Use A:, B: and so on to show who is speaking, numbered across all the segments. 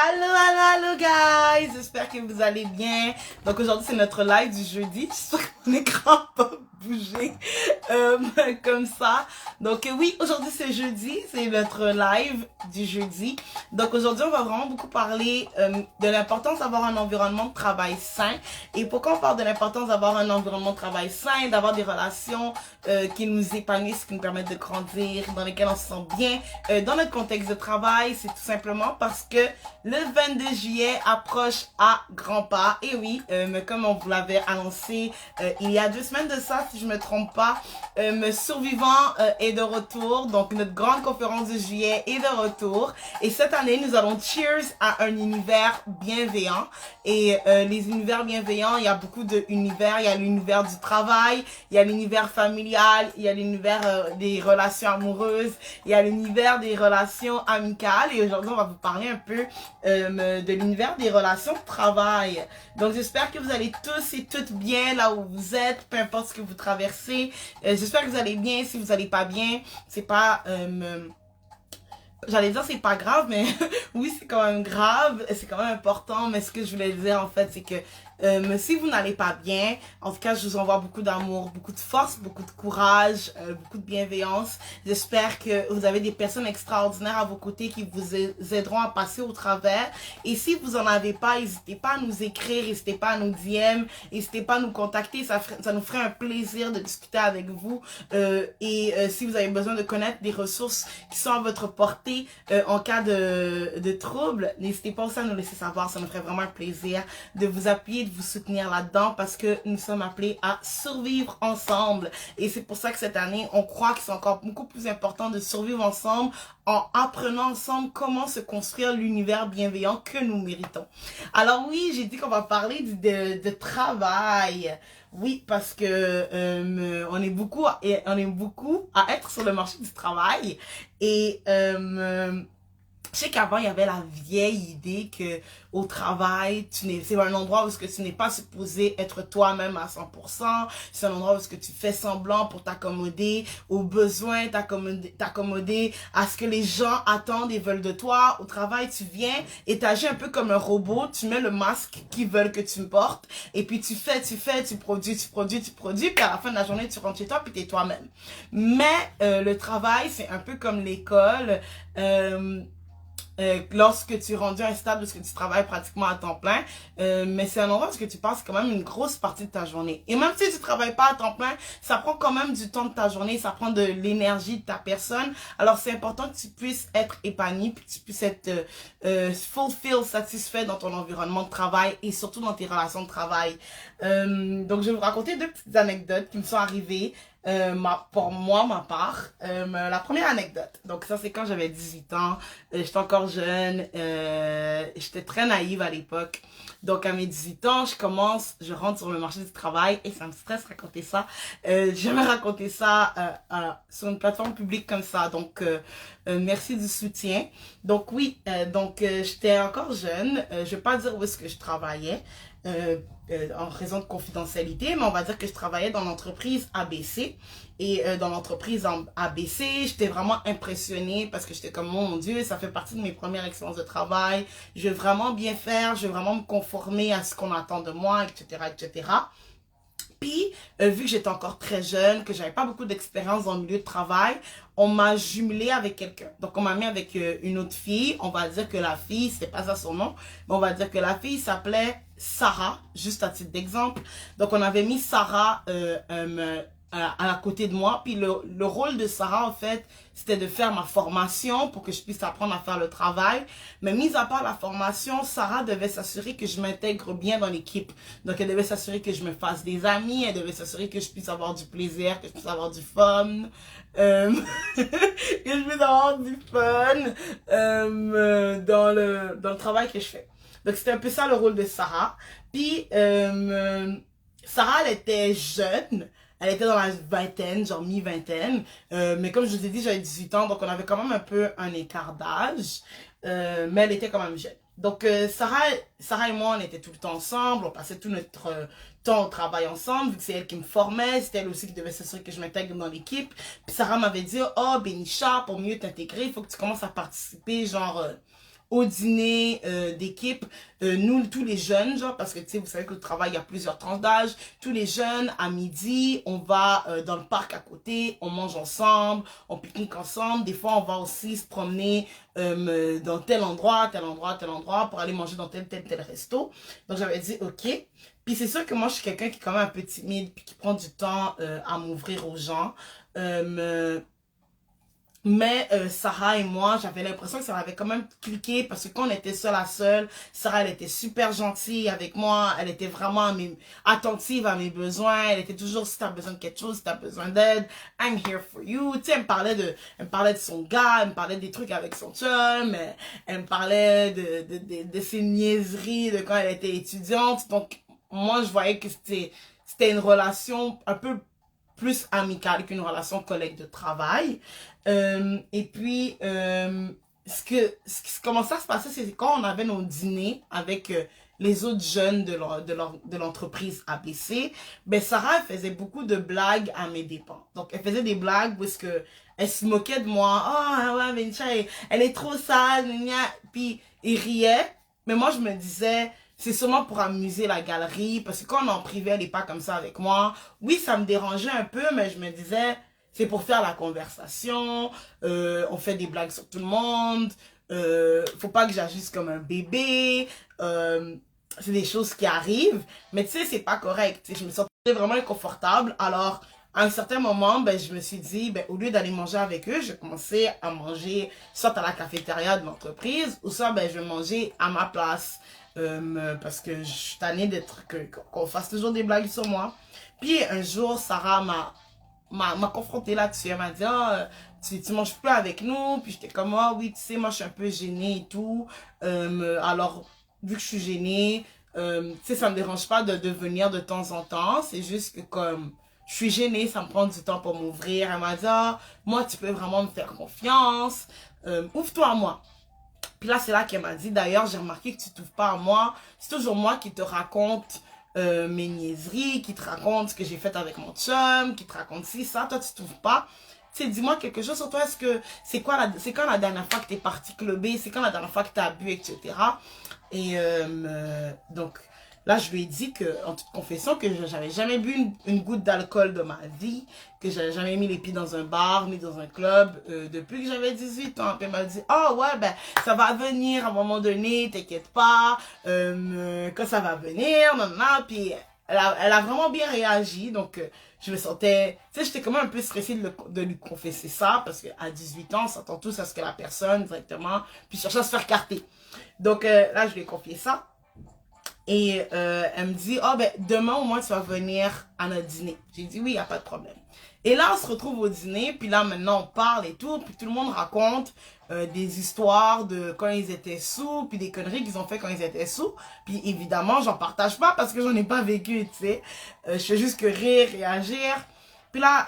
A: Allô, allô, allô, guys! J'espère que vous allez bien. Donc, aujourd'hui, c'est notre live du jeudi. J'espère que mon écran n'a pas bougé comme ça. Donc, oui, aujourd'hui, c'est jeudi. C'est notre live du jeudi. Donc, aujourd'hui, on va vraiment beaucoup parler de l'importance d'avoir un environnement de travail sain. Et pourquoi on parle de l'importance d'avoir un environnement de travail sain, d'avoir des relations qui nous épanouissent, qui nous permettent de grandir, dans lesquelles on se sent bien dans notre contexte de travail? C'est tout simplement parce que le 22 juillet approche à grands pas. Et oui, comme on vous l'avait annoncé il y a 2 semaines de ça, si je me trompe pas, Survivant est de retour. Donc, notre grande conférence de juillet est de retour. Et cette année, nous allons cheers à un univers bienveillant. Et les univers bienveillants, il y a beaucoup d'univers. Il y a l'univers du travail, il y a l'univers familial, il y a l'univers des relations amoureuses, il y a l'univers des relations amicales. Et aujourd'hui, on va vous parler un peu de l'univers des relations de travail. Donc, j'espère que vous allez tous et toutes bien là où vous êtes, peu importe ce que vous traversez. J'espère que vous allez bien. Si vous n'allez pas bien, c'est pas... j'allais dire c'est pas grave, mais oui, c'est quand même grave, c'est quand même important. Mais ce que je voulais dire, en fait, c'est que si vous n'allez pas bien, en tout cas, je vous envoie beaucoup d'amour, beaucoup de force, beaucoup de courage, beaucoup de bienveillance. J'espère que vous avez des personnes extraordinaires à vos côtés qui vous aideront à passer au travers. Et si vous en avez pas, n'hésitez pas à nous écrire, n'hésitez pas à nous DM, n'hésitez pas à nous contacter. Ça nous ferait un plaisir de discuter avec vous. Si vous avez besoin de connaître des ressources qui sont à votre portée en cas de trouble, n'hésitez pas aussi à nous laisser savoir. Ça nous ferait vraiment un plaisir de vous appuyer, de vous soutenir là-dedans parce que nous sommes appelés à survivre ensemble. Et c'est pour ça que cette année, on croit que c'est encore beaucoup plus important de survivre ensemble en apprenant ensemble comment se construire l'univers bienveillant que nous méritons. Alors oui, j'ai dit qu'on va parler de travail. Oui, parce que on est beaucoup à être sur le marché du travail et je sais qu'avant, il y avait la vieille idée que au travail, c'est un endroit où est-ce que tu n'es pas supposé être toi-même à 100%. C'est un endroit où est-ce que tu fais semblant pour t'accommoder aux besoins, t'accommoder à ce que les gens attendent et veulent de toi. Au travail, tu viens et tu agis un peu comme un robot. Tu mets le masque qu'ils veulent que tu portes et puis tu produis. Puis à la fin de la journée, tu rentres chez toi puis tu es toi-même. Mais le travail, c'est un peu comme l'école. Lorsque tu es rendu à un stade où tu travailles pratiquement à temps plein, mais c'est un endroit où tu passes quand même une grosse partie de ta journée. Et même si tu travailles pas à temps plein, ça prend quand même du temps de ta journée, ça prend de l'énergie de ta personne. Alors c'est important que tu puisses être épanoui, puis que tu puisses être satisfait dans ton environnement de travail et surtout dans tes relations de travail. Donc je vais vous raconter 2 petites anecdotes qui me sont arrivées. Pour moi, ma part, la première anecdote. Donc ça, c'est quand j'avais 18 ans. J'étais encore jeune. J'étais très naïve à l'époque. Donc à mes 18 ans, je rentre sur le marché du travail et ça me stresse raconter ça. J'ai jamais raconté ça sur une plateforme publique comme ça. Donc merci du soutien. Donc oui, j'étais encore jeune. Je vais pas dire où est-ce que je travaillais. En raison de confidentialité, mais on va dire que je travaillais dans l'entreprise ABC. Et dans l'entreprise ABC, j'étais vraiment impressionnée parce que j'étais comme, mon Dieu, ça fait partie de mes premières expériences de travail. Je veux vraiment bien faire, je veux vraiment me conformer à ce qu'on attend de moi, etc., etc. Puis, vu que j'étais encore très jeune, que j'avais pas beaucoup d'expérience dans le milieu de travail, on m'a jumelé avec quelqu'un. Donc, on m'a mis avec une autre fille. On va dire que la fille, c'est pas ça son nom, mais on va dire que la fille s'appelait Sarah, juste à titre d'exemple. Donc, on avait mis Sarah à côté de moi. Puis, le rôle de Sarah, en fait, c'était de faire ma formation pour que je puisse apprendre à faire le travail. Mais mis à part la formation, Sarah devait s'assurer que je m'intègre bien dans l'équipe. Donc, elle devait s'assurer que je me fasse des amis. Elle devait s'assurer que je puisse avoir du plaisir, que je puisse avoir du fun. Que je puisse avoir du fun dans le travail que je fais. Donc, c'était un peu ça le rôle de Sarah. Puis, Sarah, elle était jeune. Elle était dans la vingtaine, genre mi-vingtaine. Mais comme je vous ai dit, j'avais 18 ans, donc on avait quand même un peu un écart d'âge. Mais elle était quand même jeune. Donc Sarah et moi, on était tout le temps ensemble. On passait tout notre temps au travail ensemble, vu que c'est elle qui me formait. C'était elle aussi qui devait s'assurer que je m'intègre dans l'équipe. Puis Sarah m'avait dit, oh Benisha, pour mieux t'intégrer, il faut que tu commences à participer, genre... au dîner d'équipe, nous, tous les jeunes, genre, parce que, tu sais, vous savez que le travail, il y a plusieurs tranches d'âge, tous les jeunes, à midi, on va dans le parc à côté, on mange ensemble, on pique-nique ensemble, des fois, on va aussi se promener dans tel endroit, tel endroit, tel endroit, pour aller manger dans tel resto. Donc, j'avais dit, OK. Puis c'est sûr que moi, je suis quelqu'un qui est quand même un peu timide, puis qui prend du temps à m'ouvrir aux gens. Mais Sarah et moi, j'avais l'impression que ça avait quand même cliqué parce que quand on était seul à seul, Sarah, elle était super gentille avec moi. Elle était vraiment attentive à mes besoins. Elle était toujours, si t'as besoin de quelque chose, si t'as besoin d'aide, I'm here for you. Tu sais, elle me parlait de son gars, elle me parlait des trucs avec son chum, elle me parlait de ses niaiseries de quand elle était étudiante. Donc, moi, je voyais que c'était une relation un peu plus amicale qu'une relation collègue de travail. Et puis, ce qui commençait à se passer, c'est quand on avait nos dîners avec les autres jeunes de l'entreprise ABC, ben Sarah elle faisait beaucoup de blagues à mes dépens. Donc, elle faisait des blagues parce que elle se moquait de moi. Oh, ouais, Bencha, elle est trop sale, gna, gna. Puis, il riait. Mais moi, je me disais, c'est sûrement pour amuser la galerie, parce que quand on est en privé, elle n'est pas comme ça avec moi. Oui, ça me dérangeait un peu, mais je me disais, c'est pour faire la conversation, on fait des blagues sur tout le monde, faut pas que j'agisse comme un bébé, c'est des choses qui arrivent, mais tu sais, c'est pas correct. Tu sais, je me sentais vraiment inconfortable, alors à un certain moment, ben, je me suis dit, ben, au lieu d'aller manger avec eux, je commençais à manger soit à la cafétéria de l'entreprise, ou soit ben, je vais manger à ma place. Parce que je suis tannée d'être qu'on fasse toujours des blagues sur moi. Puis un jour, Sarah m'a confrontée là-dessus. Elle m'a dit, ah, tu manges plus avec nous. Puis j'étais comme, ah oui, tu sais, moi je suis un peu gênée et tout. Alors, vu que je suis gênée, tu sais, ça me dérange pas de venir de temps en temps. C'est juste que comme je suis gênée, ça me prend du temps pour m'ouvrir. Elle m'a dit, ah, moi tu peux vraiment me faire confiance. Ouvre-toi à moi. Puis là, c'est là qu'elle m'a dit, d'ailleurs, j'ai remarqué que tu t'ouvres pas à moi. C'est toujours moi qui te raconte mes niaiseries, qui te raconte ce que j'ai fait avec mon chum, qui te raconte ci, ça. Toi, tu t'ouvres pas. Tu sais, dis-moi quelque chose sur toi. Est-ce que c'est quand la dernière fois que t'es parti clubber? C'est quand la dernière fois que t'as bu, etc. Et donc, là, je lui ai dit que, en toute confession, que j'avais jamais bu une goutte d'alcool de ma vie, que j'avais jamais mis les pieds dans un bar, ni dans un club, depuis que j'avais 18 ans. Puis elle m'a dit, oh ouais, ben, ça va venir à un moment donné, t'inquiète pas, quand ça va venir, non, non, puis elle a vraiment bien réagi, donc je me sentais, tu sais, j'étais quand même un peu stressée de lui confesser ça, parce qu'à 18 ans, on s'attend tous à ce que la personne, directement, puis cherche à se faire carter. Donc là, je lui ai confié ça. Et elle me dit, oh ben demain au moins tu vas venir à notre dîner. J'ai dit oui, il n'y a pas de problème. Et là, on se retrouve au dîner, puis là maintenant on parle et tout, puis tout le monde raconte des histoires de quand ils étaient sous, puis des conneries qu'ils ont fait quand ils étaient sous. Puis évidemment, j'en partage pas parce que j'en ai pas vécu, tu sais. Je fais juste que rire, réagir. Puis là,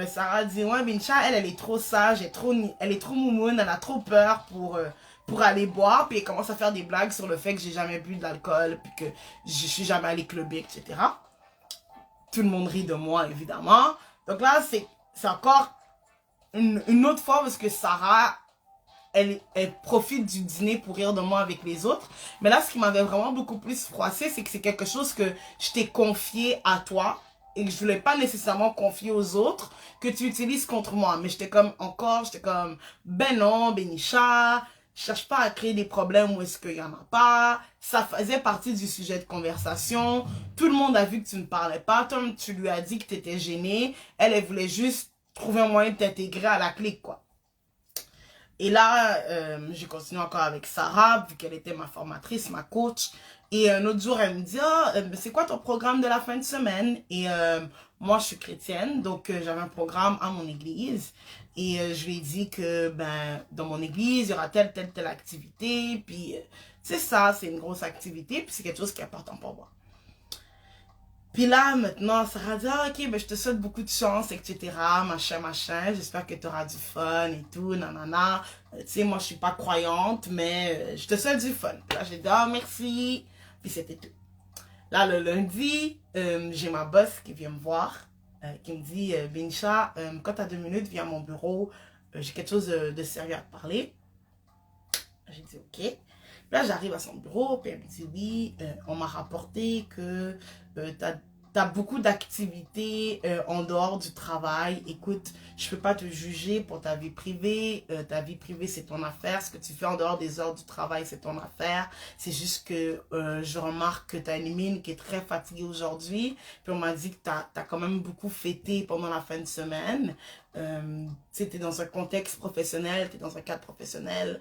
A: Sarah dit, ouais, Bincha, elle est trop sage, elle est trop moumoune, elle a trop peur pour aller boire, puis elle commence à faire des blagues sur le fait que j'ai jamais bu de l'alcool, puis que je suis jamais allé clubber, etc. Tout le monde rit de moi, évidemment. Donc là, c'est encore une autre fois parce que Sarah, elle profite du dîner pour rire de moi avec les autres. Mais là, ce qui m'avait vraiment beaucoup plus froissé, c'est que c'est quelque chose que je t'ai confié à toi et que je voulais pas nécessairement confier aux autres, que tu utilises contre moi. Mais j'étais comme, ben non, Benisha, je cherche pas à créer des problèmes où est-ce qu'il y en a pas. Ça faisait partie du sujet de conversation. Tout le monde a vu que tu ne parlais pas. Toi, tu lui as dit que tu étais gênée. Elle voulait juste trouver un moyen de t'intégrer à la clique, quoi. Et là, j'ai continué encore avec Sarah, vu qu'elle était ma formatrice, ma coach. Et un autre jour, elle me dit, ah, c'est quoi ton programme de la fin de semaine? Et moi, je suis chrétienne, donc j'avais un programme à mon église. Et je lui ai dit que, ben, dans mon église, il y aura telle activité. Puis, c'est ça, c'est une grosse activité. Puis, c'est quelque chose qui est important pour moi. Puis là, maintenant, Sarah dit, ah, ok, ben, je te souhaite beaucoup de chance, etc., machin, j'espère que tu auras du fun et tout, nanana. Tu sais, moi, je suis pas croyante, mais je te souhaite du fun. Puis là, j'ai dit, ah, merci. Puis c'était tout. Là, le lundi, j'ai ma boss qui vient me voir, qui me dit, Binsha, quand tu as 2 minutes, viens à mon bureau, j'ai quelque chose de sérieux à te parler. J'ai dit, ok. Là, j'arrive à son bureau, puis elle me dit, oui, on m'a rapporté que t'as beaucoup d'activités en dehors du travail. Écoute, je peux pas te juger pour ta vie privée. Ta vie privée, c'est ton affaire. Ce que tu fais en dehors des heures du travail, c'est ton affaire. C'est juste que je remarque que tu as une mine qui est très fatiguée aujourd'hui. Puis on m'a dit que t'as quand même beaucoup fêté pendant la fin de semaine. Tu es dans un contexte professionnel, tu es dans un cadre professionnel.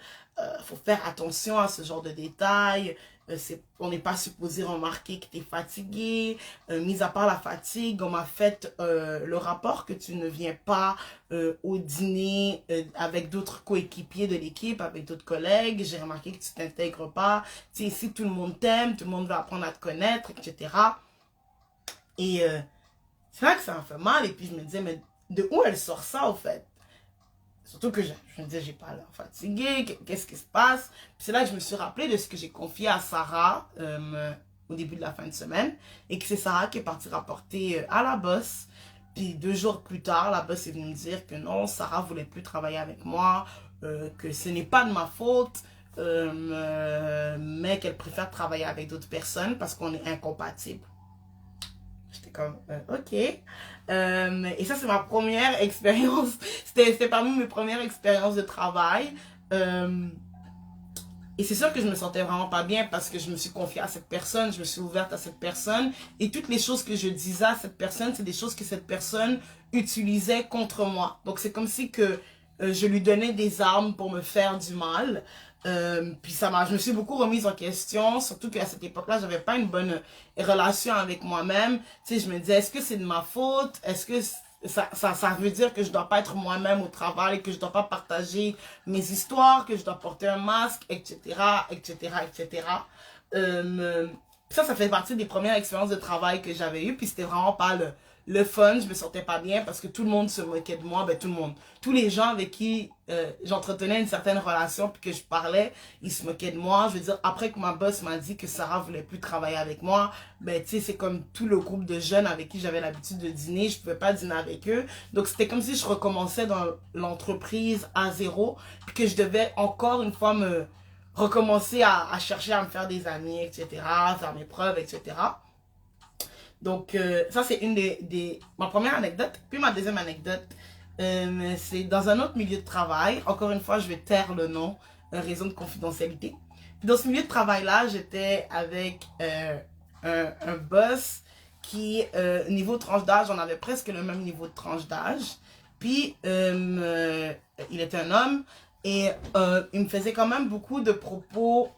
A: Faut faire attention à ce genre de détails. On n'est pas supposé remarquer que tu es fatigué. Mis à part la fatigue, on m'a fait le rapport que tu ne viens pas au dîner avec d'autres coéquipiers de l'équipe, avec d'autres collègues. J'ai remarqué que tu t'intègres pas. Tu sais, ici, tout le monde t'aime, tout le monde veut apprendre à te connaître, etc. Et c'est vrai que ça m'a fait mal. Et puis je me disais, mais de où elle sort ça, au fait? Surtout que je me disais, j'ai pas l'air fatiguée, qu'est-ce qui se passe? Puis c'est là que je me suis rappelé de ce que j'ai confié à Sarah au début de la fin de semaine. Et que c'est Sarah qui est partie rapporter à la boss. Puis 2 jours plus tard, la boss est venue me dire que non, Sarah voulait plus travailler avec moi, que ce n'est pas de ma faute, mais qu'elle préfère travailler avec d'autres personnes parce qu'on est incompatibles. J'étais comme, ok. Et ça, c'est ma première expérience. C'était parmi mes premières expériences de travail. Et c'est sûr que je me sentais vraiment pas bien parce que je me suis confiée à cette personne, je me suis ouverte à cette personne. Et toutes les choses que je disais à cette personne, c'est des choses que cette personne utilisait contre moi. Donc c'est comme si que je lui donnais des armes pour me faire du mal. Puis je me suis beaucoup remise en question, surtout qu'à cette époque-là, j'avais pas une bonne relation avec moi-même. Tu sais, je me disais, est-ce que c'est de ma faute? Est-ce que ça veut dire que je dois pas être moi-même au travail, que je dois pas partager mes histoires, que je dois porter un masque, etc., etc., etc. Ça fait partie des premières expériences de travail que j'avais eues, puis c'était vraiment pas le fun, je me sentais pas bien parce que tout le monde se moquait de moi, ben tout le monde. Tous les gens avec qui j'entretenais une certaine relation puis que je parlais, ils se moquaient de moi. Je veux dire, après que ma boss m'a dit que Sarah voulait plus travailler avec moi, ben tu sais, c'est comme tout le groupe de jeunes avec qui j'avais l'habitude de dîner, je pouvais pas dîner avec eux. Donc c'était comme si je recommençais dans l'entreprise à zéro, puis que je devais encore une fois me recommencer à chercher à me faire des amis, etc., faire mes preuves, etc. Donc, ça, c'est ma première anecdote. Puis ma deuxième anecdote, c'est dans un autre milieu de travail. Encore une fois, je vais taire le nom, raison de confidentialité. Puis dans ce milieu de travail-là, j'étais avec un boss qui, niveau tranche d'âge, on avait presque le même niveau de tranche d'âge. Puis, il était un homme. Et il me faisait quand même beaucoup de propos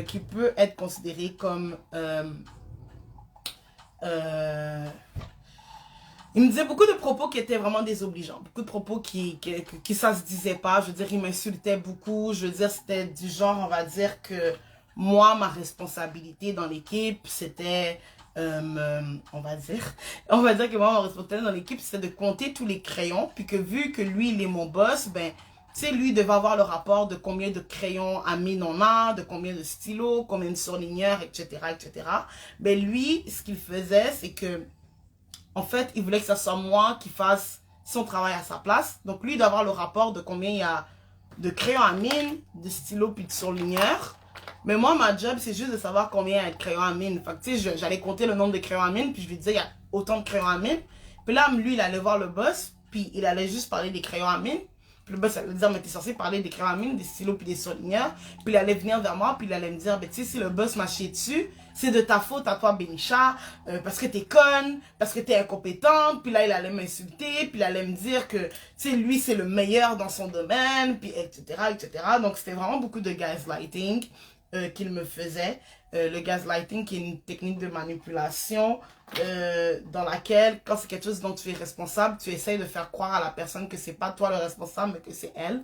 A: qui peuvent être considérés comme... il me disait beaucoup de propos qui étaient vraiment désobligeants. Beaucoup de propos qui ça se disait pas. Je veux dire, il m'insultait beaucoup. Je veux dire, c'était du genre, on va dire que moi, ma responsabilité dans l'équipe, c'était... on va dire que moi, ma responsabilité dans l'équipe, c'était de compter tous les crayons. Puis que vu que lui, il est mon boss, ben... Tu sais, lui devait avoir le rapport de combien de crayons à mine on a, de combien de stylos, combien de surligneurs, etc., etc. Ben lui, ce qu'il faisait, c'est que, en fait, il voulait que ce soit moi qui fasse son travail à sa place. Donc lui, il doit avoir le rapport de combien il y a de crayons à mine, de stylos puis de surligneurs. Mais moi, ma job, c'est juste de savoir combien il y a de crayons à mine. Fait que, tu sais, j'allais compter le nombre de crayons à mine, puis je lui disais, il y a autant de crayons à mine. Puis là, lui, il allait voir le boss, puis il allait juste parler des crayons à mine. Puis le boss allait dire, mais t'es censé parler des crayons à mine, des stylos puis des surligneurs. Puis il allait venir vers moi, puis il allait me dire, ben tu sais, si le boss m'a chié dessus, c'est de ta faute à toi, Benisha, parce que t'es conne, parce que t'es incompétente. Puis là, il allait m'insulter, puis il allait me dire que, tu sais, lui, c'est le meilleur dans son domaine, puis etc., etc. Donc, c'était vraiment beaucoup de gaslighting qu'il me faisait. Le gaslighting qui est une technique de manipulation dans laquelle, quand c'est quelque chose dont tu es responsable, tu essayes de faire croire à la personne que c'est pas toi le responsable, mais que c'est elle.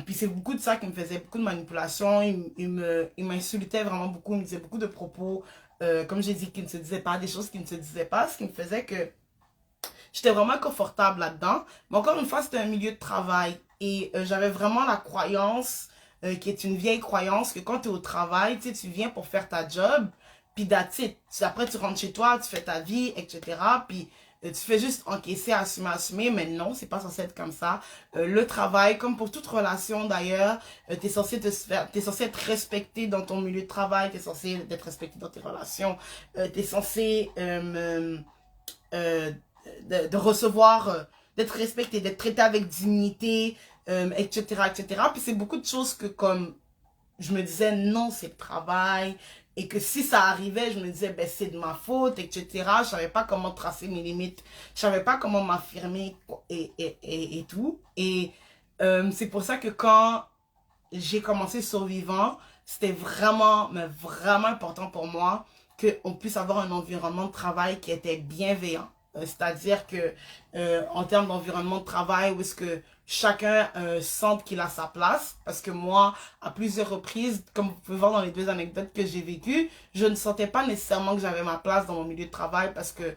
A: Puis c'est beaucoup de ça qui me faisait, beaucoup de manipulation. Il m'insultait vraiment beaucoup, il me disait beaucoup de propos, comme j'ai dit, qui ne se disaient pas, des choses qui ne se disaient pas, ce qui me faisait que j'étais vraiment confortable là-dedans. Mais encore une fois, c'était un milieu de travail et j'avais vraiment la croyance qui est une vieille croyance que quand tu es au travail, tu sais, tu viens pour faire ta job, puis that's it. Après, tu rentres chez toi, tu fais ta vie, etc. Puis tu fais juste encaisser, assumer, mais non, c'est pas censé être comme ça. Le travail, comme pour toute relation d'ailleurs, t'es censé t'es censé être respecté dans ton milieu de travail, t'es censé être respecté dans tes relations, t'es censé euh, de recevoir, d'être respecté, d'être traité avec dignité, etc., etc. Puis c'est beaucoup de choses que comme je me disais non, c'est le travail. Et que si ça arrivait, je me disais, ben, c'est de ma faute, etc. Je savais pas comment tracer mes limites. Je savais pas comment m'affirmer et tout. Et c'est pour ça que quand j'ai commencé Survivant, c'était vraiment, mais vraiment important pour moi qu'on puisse avoir un environnement de travail qui était bienveillant. C'est-à-dire que en termes d'environnement de travail, où est-ce que chacun sente qu'il a sa place, parce que moi, à plusieurs reprises, comme vous pouvez voir dans les deux anecdotes que j'ai vécues, je ne sentais pas nécessairement que j'avais ma place dans mon milieu de travail, parce que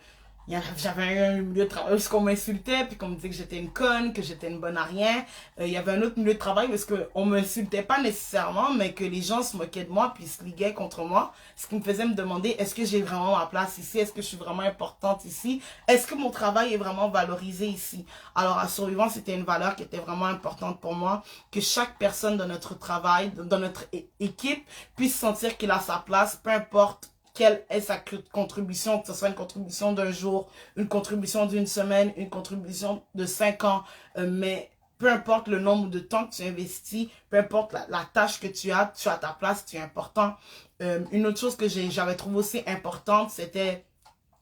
A: j'avais un milieu de travail où on m'insultait, puis qu'on me disait que j'étais une conne, que j'étais une bonne à rien. Il y avait un autre milieu de travail où on m'insultait pas nécessairement, mais que les gens se moquaient de moi, puis se liguaient contre moi. Ce qui me faisait me demander, est-ce que j'ai vraiment ma place ici? Est-ce que je suis vraiment importante ici? Est-ce que mon travail est vraiment valorisé ici? Alors, à Survivant, c'était une valeur qui était vraiment importante pour moi, que chaque personne dans notre travail, dans notre équipe, puisse sentir qu'il a sa place, peu importe quelle est sa contribution, que ce soit une contribution d'un jour, une contribution d'une semaine, une contribution de 5 ans, mais peu importe le nombre de temps que tu investis, peu importe la tâche que tu as ta place, tu es important. Une autre chose que j'avais trouvé aussi importante, c'était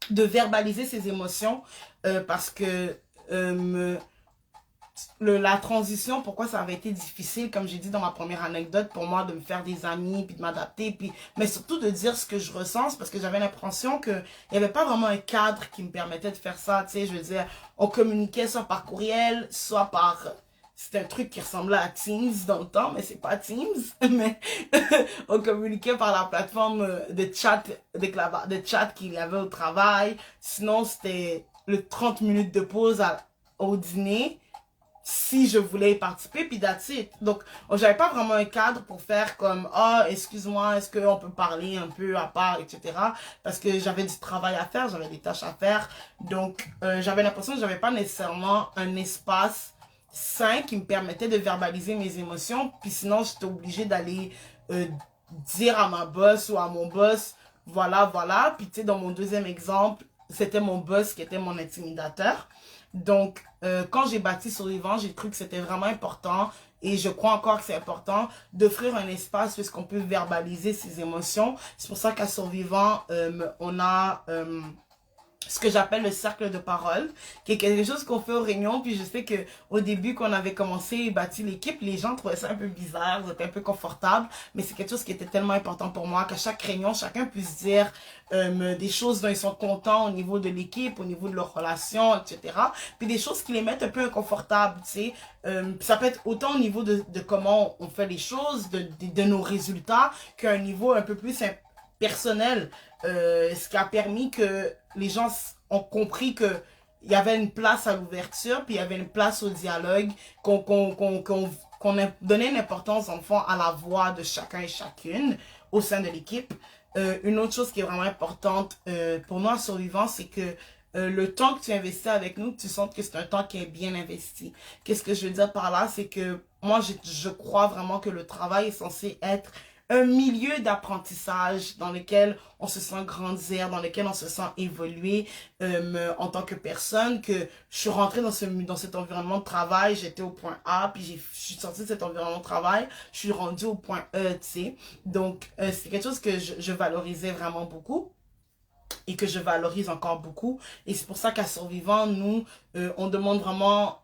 A: de verbaliser ses émotions, parce que la transition, pourquoi ça avait été difficile, comme j'ai dit dans ma première anecdote, pour moi de me faire des amis, puis de m'adapter, puis mais surtout de dire ce que je ressens, parce que j'avais l'impression que il n'y avait pas vraiment un cadre qui me permettait de faire ça, tu sais, je veux dire, on communiquait soit par courriel, soit par... C'était un truc qui ressemblait à Teams dans le temps, mais c'est pas Teams, mais on communiquait par la plateforme de chat qu'il y avait au travail. Sinon, c'était le 30 minutes de pause au dîner, si je voulais y participer, puis that's it. Donc, j'avais pas vraiment un cadre pour faire comme, ah, excuse-moi, est-ce qu'on peut parler un peu à part, etc. Parce que j'avais du travail à faire, j'avais des tâches à faire. Donc, j'avais l'impression que j'avais pas nécessairement un espace sain qui me permettait de verbaliser mes émotions. Puis sinon, j'étais obligée d'aller dire à ma boss ou à mon boss, voilà, voilà. Puis tu sais, dans mon deuxième exemple, c'était mon boss qui était mon intimidateur. Donc, quand j'ai bâti Survivant, j'ai cru que c'était vraiment important et je crois encore que c'est important d'offrir un espace où est-ce qu'on peut verbaliser ses émotions. C'est pour ça qu'à Survivant, on a ce que j'appelle le cercle de parole, qui est quelque chose qu'on fait aux réunions. Puis je sais que au début, quand on avait commencé et bâti l'équipe, les gens trouvaient ça un peu bizarre, c'était un peu confortable, mais c'est quelque chose qui était tellement important pour moi, qu'à chaque réunion, chacun puisse dire des choses dont ils sont contents au niveau de l'équipe, au niveau de leurs relations, etc. Puis des choses qui les mettent un peu inconfortables, tu sais. Ça peut être autant au niveau de comment on fait les choses, de nos résultats, qu'à un niveau un peu plus personnel, ce qui a permis que les gens ont compris que il y avait une place à l'ouverture, puis il y avait une place au dialogue, qu'on a donné une importance, en fond, à la voix de chacun et chacune au sein de l'équipe. Une autre chose qui est vraiment importante pour nous en Survivant, c'est que le temps que tu investis avec nous, tu sens que c'est un temps qui est bien investi. Qu'est-ce que je veux dire par là? C'est que moi, je crois vraiment que le travail est censé être un milieu d'apprentissage dans lequel on se sent grandir, dans lequel on se sent évoluer en tant que personne, que je suis rentrée dans cet environnement de travail, j'étais au point A, puis je suis sortie de cet environnement de travail, je suis rendue au point E, tu sais. Donc, c'est quelque chose que je valorisais vraiment beaucoup et que je valorise encore beaucoup. Et c'est pour ça qu'à Survivant, nous, on demande vraiment...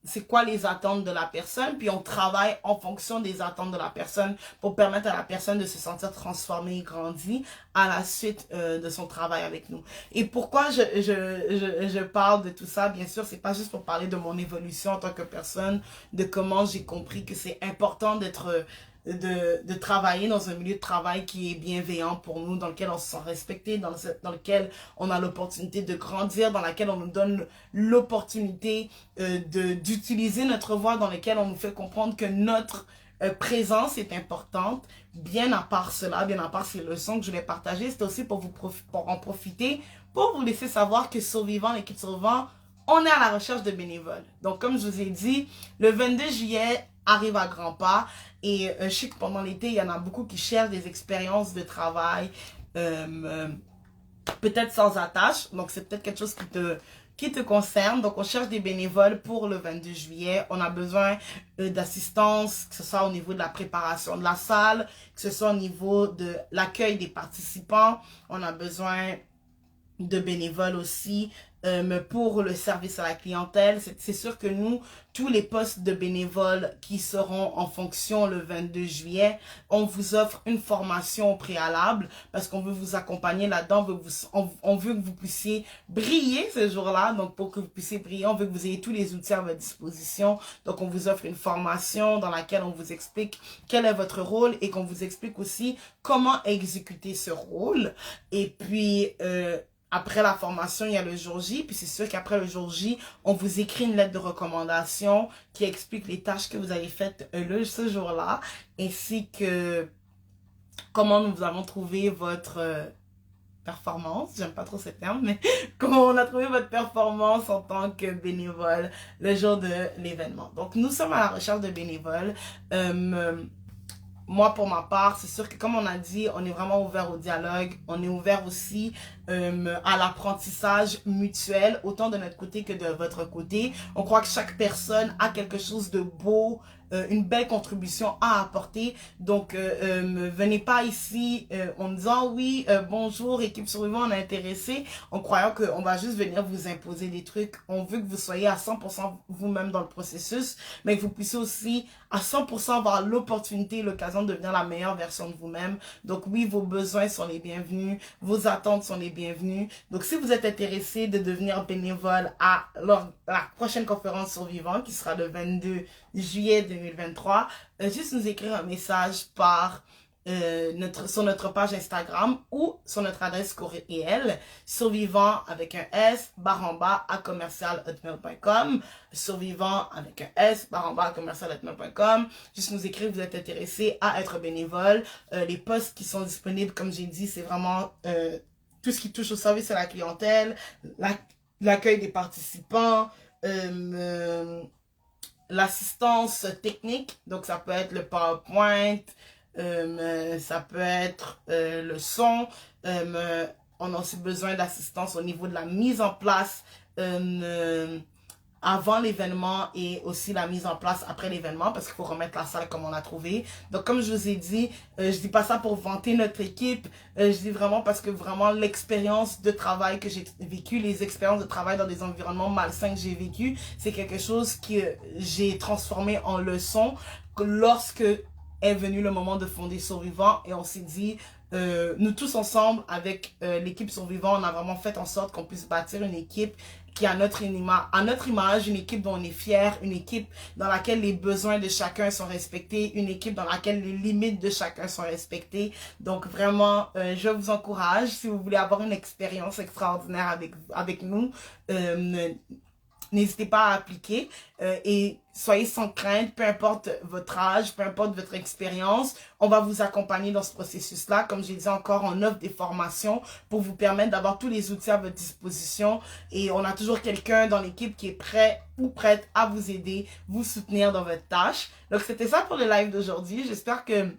A: c'est quoi les attentes de la personne, puis on travaille en fonction des attentes de la personne pour permettre à la personne de se sentir transformée et grandie à la suite de son travail avec nous. Et pourquoi je parle de tout ça, bien sûr, c'est pas juste pour parler de mon évolution en tant que personne, de comment j'ai compris que c'est important de travailler dans un milieu de travail qui est bienveillant pour nous, dans lequel on se sent respecté, dans lequel on a l'opportunité de grandir, dans lequel on nous donne l'opportunité d'utiliser notre voix, dans lequel on nous fait comprendre que présence est importante. Bien à part cela, bien à part ces leçons que je vais partager, c'est aussi pour pour en profiter, pour vous laisser savoir que Survivant, l'équipe Survivant, on est à la recherche de bénévoles. Donc, comme je vous ai dit, le 22 juillet arrive à grands pas et je sais que pendant l'été, il y en a beaucoup qui cherchent des expériences de travail, peut-être sans attache. Donc, c'est peut-être quelque chose qui te concerne. Donc, on cherche des bénévoles pour le 22 juillet. On a besoin d'assistance, que ce soit au niveau de la préparation de la salle, que ce soit au niveau de l'accueil des participants. On a besoin de bénévoles aussi pour le service à la clientèle. C'est sûr que nous, tous les postes de bénévoles qui seront en fonction le 22 juillet, on vous offre une formation au préalable parce qu'on veut vous accompagner là-dedans. On veut que vous puissiez briller ce jour-là. Donc, pour que vous puissiez briller, on veut que vous ayez tous les outils à votre disposition. Donc, on vous offre une formation dans laquelle on vous explique quel est votre rôle et qu'on vous explique aussi comment exécuter ce rôle. Et puis, après la formation, il y a le jour J. Puis c'est sûr qu'après le jour J, on vous écrit une lettre de recommandation qui explique les tâches que vous avez faites ce jour-là, ainsi que comment nous avons trouvé votre performance. J'aime pas trop ce terme, mais comment on a trouvé votre performance en tant que bénévole le jour de l'événement. Donc, nous sommes à la recherche de bénévoles. Moi, pour ma part, c'est sûr que comme on a dit, on est vraiment ouvert au dialogue. On est ouvert aussi à l'apprentissage mutuel, autant de notre côté que de votre côté. On croit que chaque personne a quelque chose de beau, une belle contribution à apporter. Donc, venez pas ici en disant oui, bonjour, équipe Survivant, on est intéressé, en croyant qu'on va juste venir vous imposer des trucs. On veut que vous soyez à 100% vous-même dans le processus, mais que vous puissiez aussi à 100% avoir l'opportunité, l'occasion de devenir la meilleure version de vous-même. Donc oui, vos besoins sont les bienvenus, vos attentes sont les bienvenues. Donc si vous êtes intéressé de devenir bénévole à la prochaine conférence Survivant qui sera le 22 juillet 2023, juste nous écrire un message par sur notre page Instagram ou sur notre adresse courriel survivant avec un S @hotmail.com survivant avec un S @hotmail.com. Juste nous écrire que vous êtes intéressé à être bénévole. Les postes qui sont disponibles, comme j'ai dit, c'est vraiment tout ce qui touche au service à la clientèle, l'accueil des participants, l'assistance technique, donc ça peut être le PowerPoint, ça peut être le son. On a aussi besoin d'assistance au niveau de la mise en place avant l'événement et aussi la mise en place après l'événement parce qu'il faut remettre la salle comme on l'a trouvé. Donc comme je vous ai dit, je dis pas ça pour vanter notre équipe, je dis vraiment parce que vraiment l'expérience de travail que j'ai vécu, les expériences de travail dans des environnements malsains que j'ai vécu, c'est quelque chose que j'ai transformé en leçon lorsque est venu le moment de fonder Survivant et on s'est dit, nous tous ensemble avec l'équipe Survivant, on a vraiment fait en sorte qu'on puisse bâtir une équipe qui a à notre image, une équipe dont on est fier, une équipe dans laquelle les besoins de chacun sont respectés, une équipe dans laquelle les limites de chacun sont respectées. Donc vraiment, je vous encourage, si vous voulez avoir une expérience extraordinaire avec nous, n'hésitez pas à appliquer et soyez sans crainte, peu importe votre âge, peu importe votre expérience, on va vous accompagner dans ce processus-là. Comme j'ai dit encore, on offre des formations pour vous permettre d'avoir tous les outils à votre disposition et on a toujours quelqu'un dans l'équipe qui est prêt ou prête à vous aider, vous soutenir dans votre tâche. Donc c'était ça pour le live d'aujourd'hui. J'espère que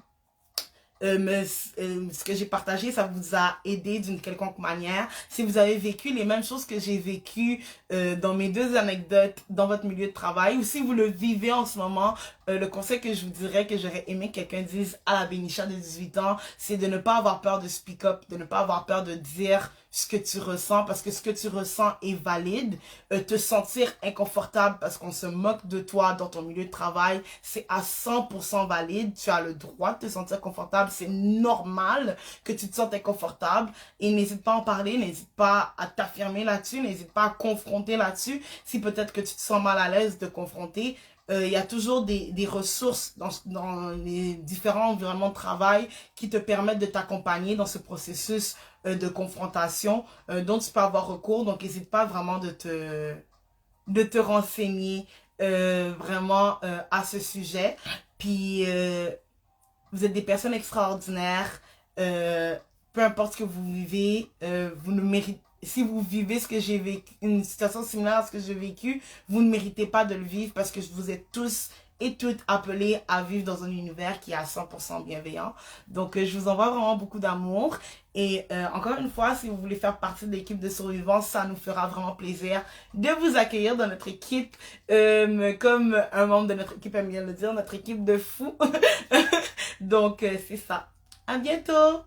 A: ce que j'ai partagé, ça vous a aidé d'une quelconque manière. Si vous avez vécu les mêmes choses que j'ai vécues dans mes deux anecdotes dans votre milieu de travail, ou si vous le vivez en ce moment, le conseil que je vous dirais que j'aurais aimé que quelqu'un dise à la Bénicha de 18 ans, c'est de ne pas avoir peur de speak up, de ne pas avoir peur de dire ce que tu ressens, parce que ce que tu ressens est valide. Te sentir inconfortable parce qu'on se moque de toi dans ton milieu de travail, c'est à 100% valide. Tu as le droit de te sentir confortable. C'est normal que tu te sentes inconfortable. Et n'hésite pas à en parler, n'hésite pas à t'affirmer là-dessus, n'hésite pas à confronter là-dessus. Si peut-être que tu te sens mal à l'aise de confronter, il y a toujours des ressources dans les différents environnements de travail qui te permettent de t'accompagner dans ce processus de confrontation dont tu peux avoir recours. Donc, n'hésite pas vraiment de te renseigner vraiment à ce sujet. Puis vous êtes des personnes extraordinaires. Peu importe ce que vous vivez, vous ne méritez, si vous vivez ce que j'ai vécu, une situation similaire à ce que j'ai vécu, vous ne méritez pas de le vivre parce que vous êtes tous et toutes appelés à vivre dans un univers qui est à 100% bienveillant. Donc, je vous envoie vraiment beaucoup d'amour. Et encore une fois, si vous voulez faire partie de l'équipe de survivants, ça nous fera vraiment plaisir de vous accueillir dans notre équipe. Comme un membre de notre équipe aime bien le dire, notre équipe de fous. Donc, c'est ça. À bientôt!